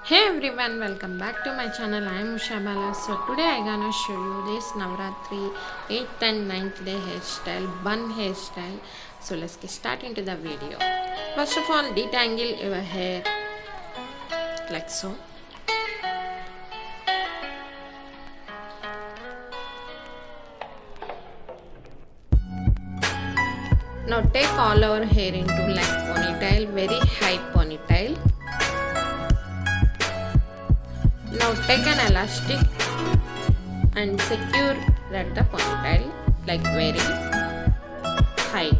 Hey everyone, welcome back to my channel. I am Ushabala. So today I gonna show you this Navratri 8th and 9th day hairstyle, bun hairstyle. So let's get started into the video. First of all, detangle your hair like so. Now take all our hair into like ponytail, very high ponytail. Now take an elastic and secure that the ponytail like very high.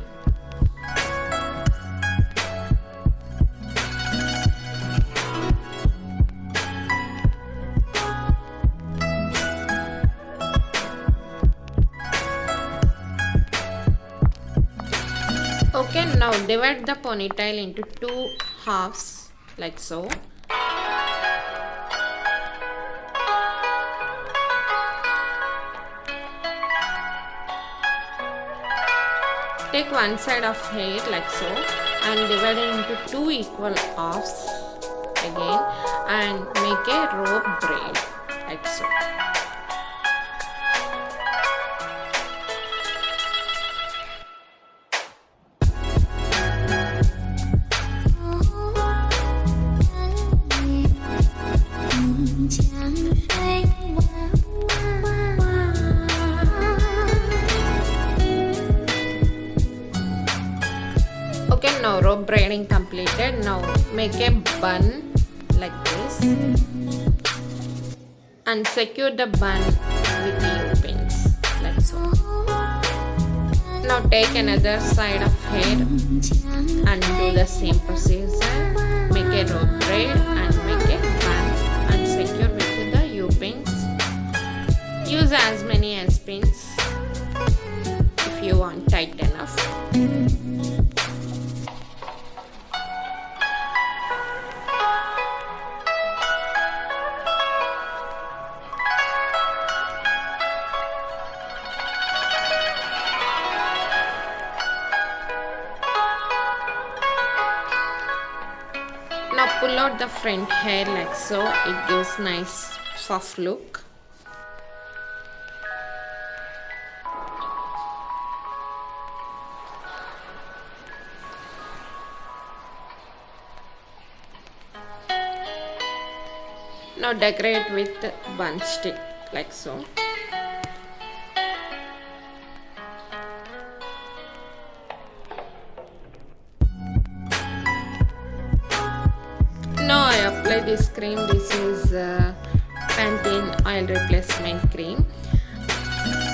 Okay, now divide the ponytail into two halves like so. Take one side of hair like so and divide it into two equal halves again and make a rope braid like so. Okay, now rope braiding completed. Now make a bun like this and secure the bun with the U-pins like so. Now take another side of hair and do the same procedure. Make a rope braid and make a bun and secure with the U-pins. Use as many as pins if you want tight enough. Now pull out the front hair like so, it gives nice soft look. Now decorate with bun stick like so. Now I apply this cream. This is Pantene oil replacement cream.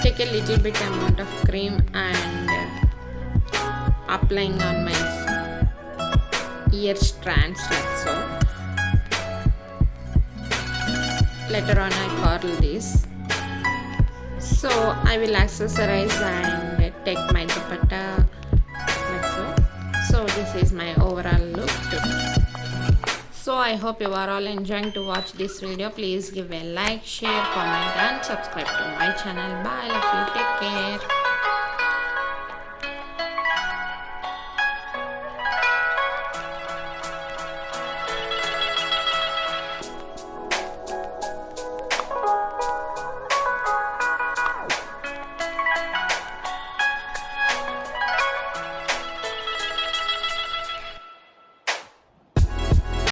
Take a little bit amount of cream and applying on my ear strands like so. Later on I curl this. So I will accessorize and take my dupatta like so. So this is my overall look too. So I hope you are all enjoying to watch this video. Please give a like, share, comment and subscribe to my channel. Bye, love you, take care.